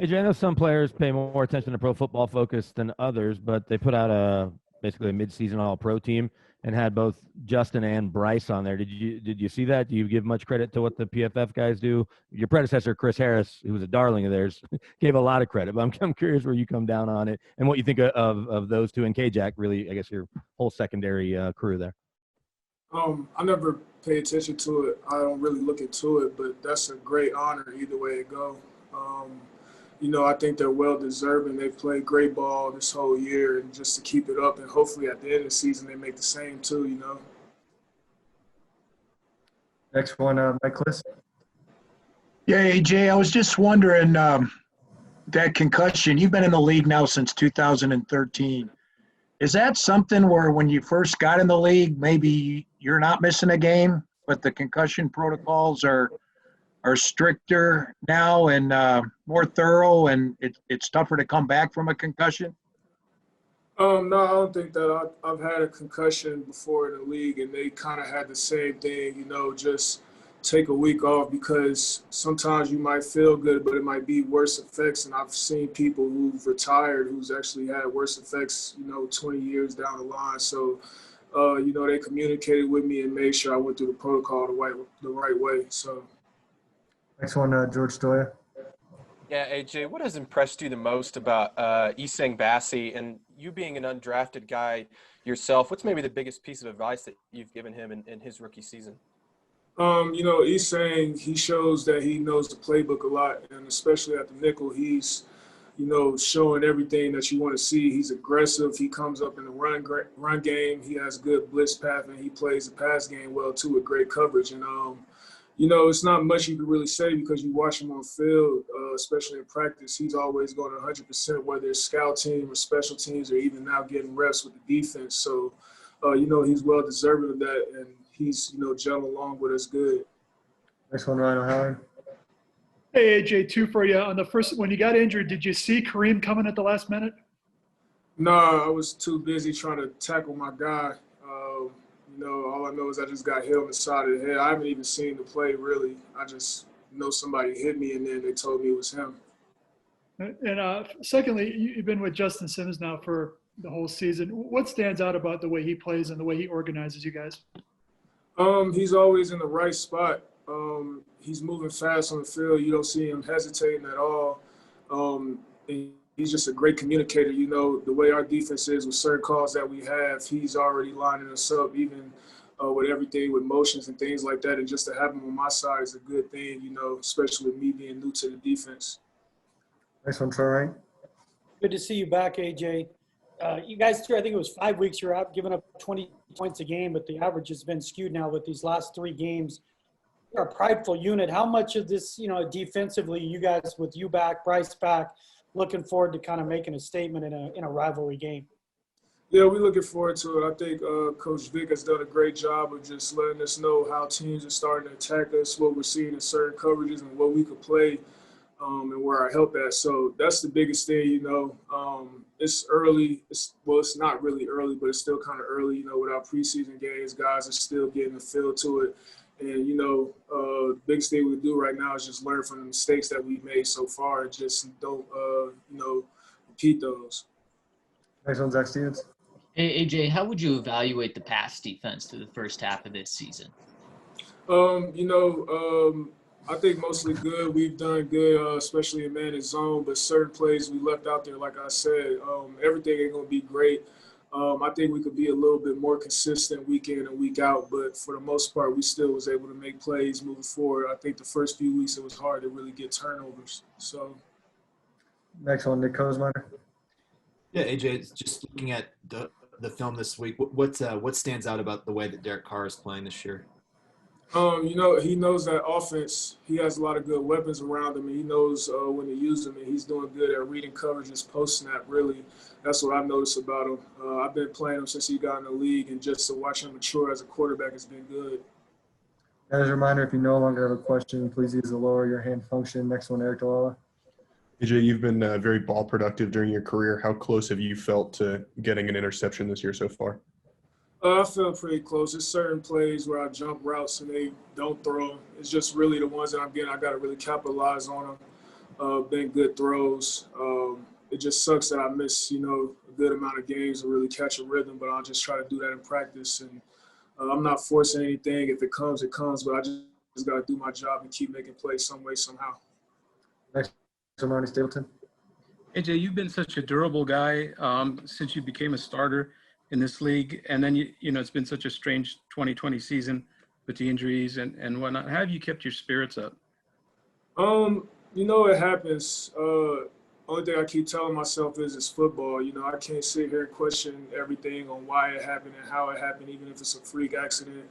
AJ, I know some players pay more attention to Pro Football Focus than others, but they put out basically a midseason All-Pro team and had both Justin and Bryce on there. Did you see that? Do you give much credit to what the PFF guys do? Your predecessor, Chris Harris, who was a darling of theirs, gave a lot of credit. But I'm curious where you come down on it and what you think of those two and K-Jack, really, I guess your whole secondary crew there. I never pay attention to it. I don't really look into it, but that's a great honor either way it go. I think they're well-deserving. They've played great ball this whole year, and just to keep it up, and hopefully at the end of the season they make the same too, Next one, Mike Kliss. Yeah, AJ, I was just wondering, that concussion, you've been in the league now since 2013. Is that something where when you first got in the league, maybe you're not missing a game, but the concussion protocols are stricter now and more thorough, and it's tougher to come back from a concussion? No, I don't think that. I've had a concussion before in the league, and they kind of had the same thing, just take a week off because sometimes you might feel good, but it might be worse effects. And I've seen people who've retired who's actually had worse effects, 20 years down the line. So, they communicated with me and made sure I went through the protocol the right way. So. Next one, George Stoya. Yeah, AJ, what has impressed you the most about Essang Bassey, and you being an undrafted guy yourself, what's maybe the biggest piece of advice that you've given him in his rookie season? Essang, he shows that he knows the playbook a lot, and especially at the nickel, he's, showing everything that you want to see. He's aggressive. He comes up in the run game. He has good blitz path, and he plays the pass game well, too, with great coverage. And, it's not much you can really say because you watch him on field, especially in practice. He's always going 100%, whether it's scout team or special teams or even now getting reps with the defense. So, he's well deserving of that, and he's, gelling along with us good. Next one, Ryan O'Halloran. Hey, AJ, two for you. On the first, when you got injured, did you see Kareem coming at the last minute? No, I was too busy trying to tackle my guy. All I know is I just got hit on the side of the head. I haven't even seen the play, really. I just know somebody hit me, and then they told me it was him. And secondly, you've been with Justin Simmons now for the whole season. What stands out about the way he plays and the way he organizes you guys? He's always in the right spot. He's moving fast on the field. You don't see him hesitating at all. And he's just a great communicator. The way our defense is with certain calls that we have, he's already lining us up, even with everything with motions and things like that. And just to have him on my side is a good thing, especially with me being new to the defense. Next one, Troy. Good to see you back, AJ. You guys, I think it was 5 weeks you're out, giving up 20 points a game, but the average has been skewed now with these last 3 games. You're a prideful unit. How much of this, defensively, you guys with you back, Bryce back, looking forward to kind of making a statement in a rivalry game? Yeah, we're looking forward to it. I think Coach Vic has done a great job of just letting us know how teams are starting to attack us, what we're seeing in certain coverages, and what we could play and where our help at. So that's the biggest thing, It's early. It's not really early, but it's still kind of early, with our preseason games. Guys are still getting the feel to it. And, the biggest thing we do right now is just learn from the mistakes that we've made so far and just don't, repeat those. Next one, Zach Stevens. Hey, AJ, how would you evaluate the pass defense through the first half of this season? I think mostly good. We've done good, especially in man and zone, but certain plays we left out there, like I said, everything ain't going to be great. I think we could be a little bit more consistent week in and week out, but for the most part, we still was able to make plays moving forward. I think the first few weeks it was hard to really get turnovers. So, next one, Nick Kosmider. Yeah, AJ, just looking at the film this week, what stands out about the way that Derek Carr is playing this year? He knows that offense. He has a lot of good weapons around him, and he knows when to use them, and he's doing good at reading coverages post-snap, really. That's what I've noticed about him. I've been playing him since he got in the league, and just to watch him mature as a quarterback has been good. As a reminder, if you no longer have a question, please use the lower your hand function. Next one, Eric Dalala. AJ, you've been very ball productive during your career. How close have you felt to getting an interception this year so far? I feel pretty close. There's certain plays where I jump routes and they don't throw. It's just really the ones that I'm getting, I got to really capitalize on them. been good throws. It just sucks that I miss, a good amount of games to really catch a rhythm, but I'll just try to do that in practice. And I'm not forcing anything. If it comes, it comes, but I just got to do my job and keep making plays some way, somehow. Next, Ronnie Stapleton. AJ, you've been such a durable guy since you became a starter in this league. And then, it's been such a strange 2020 season with the injuries and whatnot. How have you kept your spirits up? It happens. Only thing I keep telling myself is it's football. I can't sit here and question everything on why it happened and how it happened, even if it's a freak accident.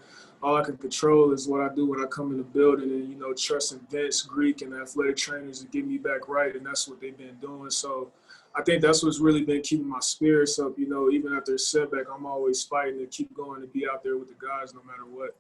All I can control is what I do when I come in the building and, trusting Vince, Greek, and the athletic trainers to get me back right, and that's what they've been doing. So I think that's what's really been keeping my spirits up. Even after a setback, I'm always fighting to keep going to be out there with the guys no matter what.